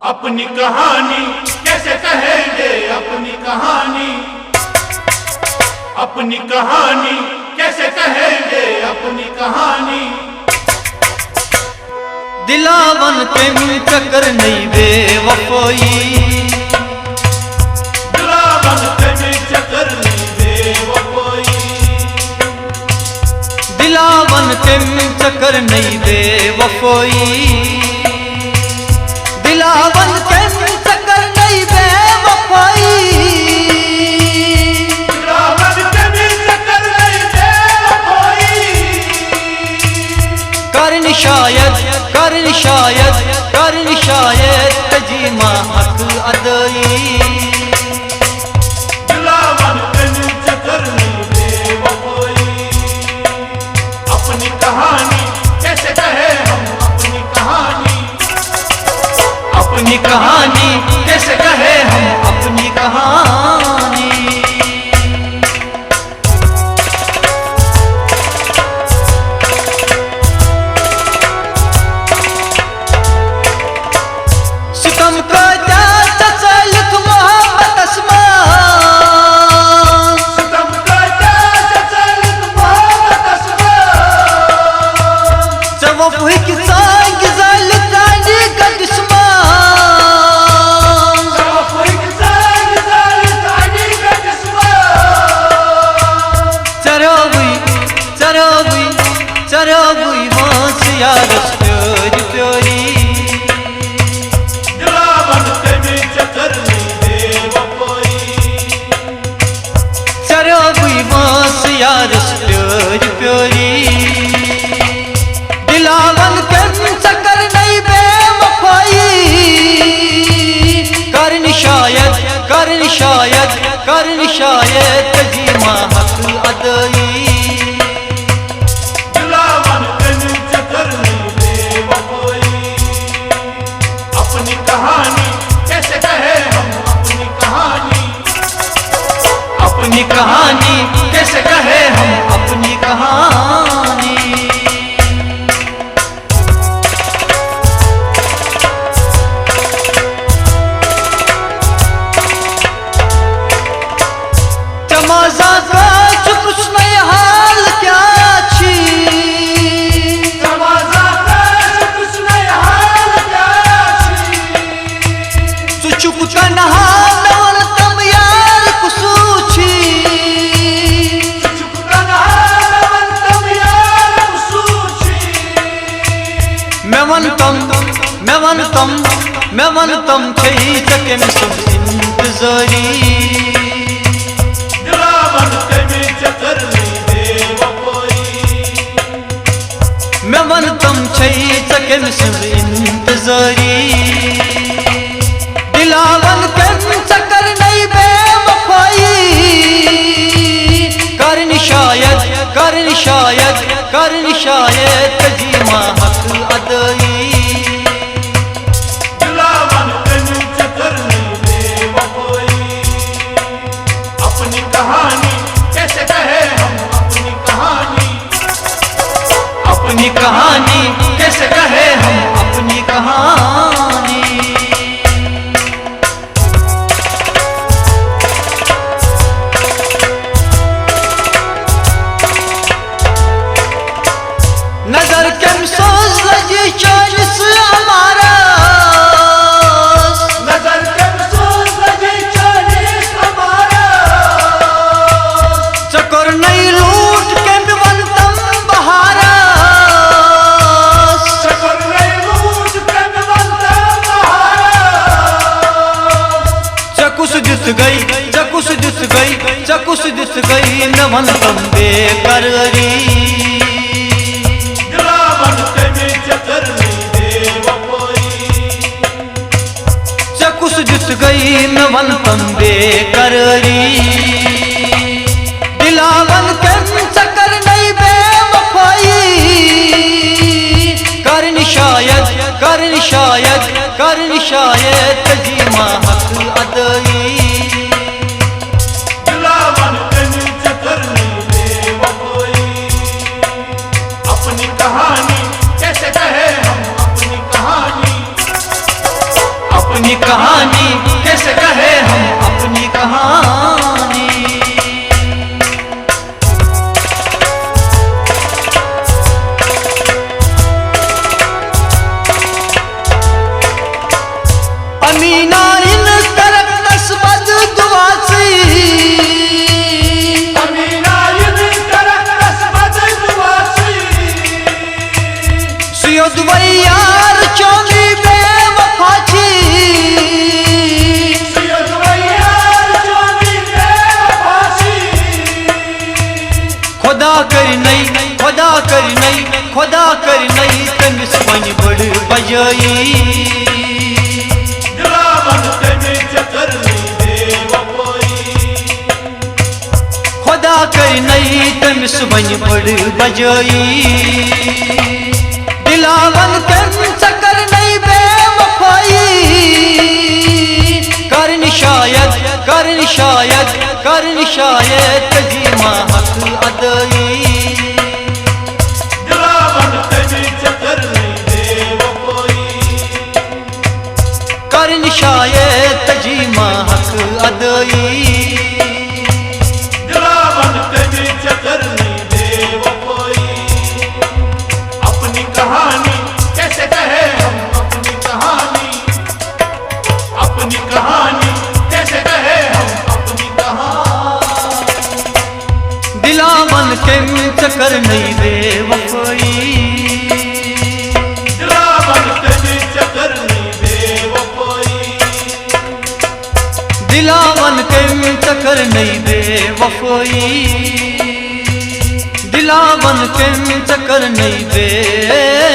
अपनी कहानी कैसे कहेंगे अपनी कहानी, अपनी कहानी कैसे कहेंगे अपनी कहानी। दिलावन के चक्कर नहीं बेवफाई, दिलावन के चक्कर नहीं बेवफाई, दिलावन के चक्कर नहीं बेवफाई, दिलावन के चक्कर नहीं बेवफाई, दिलावन के चक्कर नहीं बेवफाई। करन शायद तजीमा हक अदई, दिलावन के चक्कर नहीं बेवफाई। अपनी कहानी कैसे कहे हम अपनी कहानी, अपनी कहानी कैसे कहे हम अपनी कहानी। सितम का चचलित मोहब्बत आसमान, सितम का चचलित मोहब्बत आसमान, जब वही की सांग जालित रानी का दुश्मन, जब कोई किसान जालित रानी का दुश्मन। चराबुई मांस यारस प्योरी प्योरी, दिलावन के चक्कर नहीं बेवफाई, चराबुई मांस यारस प्योरी प्योरी, दिलावन के चक्कर नहीं बेवफाई। करन शायद तजीमा हक अदई, दिलावन के चक्कर नहीं बेवफाई। अपनी कहानी कैसे कहे हम अपनी कहानी, अपनी कहानी कैसे कहे हम अपनी कहानी। तमाजा का कुछ नहीं हाल क्या छी, तमाजा का कुछ नहीं हाल क्या छी। तू चुप का नहा नवल तम यार कुसूची, चुप का नहावन तब यार सूची। मैं वन तम छई चके में सब इंतजारी, दिलावन के चक्कर नहीं बेवफाई, मैं वन तम छई चके में सब इंतजारी, दिलावन के चक्कर नहीं बेवफाई। करन शायद तजीमा हक अदई, दिलावन के चक्कर नहीं बेवफाई। अपनी कहानी कैसे कहे हम अपनी कहानी, अपनी कहानी कैसे कहे हम अपनी कहानी। नजर के सोच लगी चालीस हमारा, नजर के सोच लगे 40 हमारा। चकोर नहीं लूट के बनतम बहारा, चक्कर नहीं लूट के बनता बहारा। चकुस दिस गई न बनतम बेकरारी, दिलावन के चक्कर नहीं बेवफाई, चकुस दिस गई न बनतम बेकरारी, दिलावन के चक्कर नहीं बेवफाई। करन शायद तजीमा हक अदई, दिलावन के चक्कर नहीं बेवफाई। अपनी कहानी कैसे कहे हम अपनी कहानी, अपनी कहानी कैसे कहे हम अपनी कहानी। अमीना इन तरक नस्बत दुआसी, अमीना इन तरक नस्बत दुआसी, सुयो दुबैयार चौनी बेवफाची, सुयो दुबैयार चौनी बेवफाची। खुदा कर नहीं, खुदा कर नहीं, खुदा कर नहीं तमिस वन बड़ बजाई। खुदा कर नहीं तमिस वन बड़ बजाई। दिलावन तम चकर नहीं बेवफाई, करन शायद, करन शायद, करन शायद तजीमा हक अदाई। करन शायद तजीमा हक अदाई। अपनी कहानी कैसे कहे हम अपनी कहानी, अपनी कहानी कैसे कहे हम अपनी कहानी। दिलावन के चक्कर नहीं बेवफाई, दिलावन के चक्कर नहीं बेवफाई। दिलावन के चक्कर नहीं बेवफाई, दिलावन के चक्कर नहीं बेवफाई।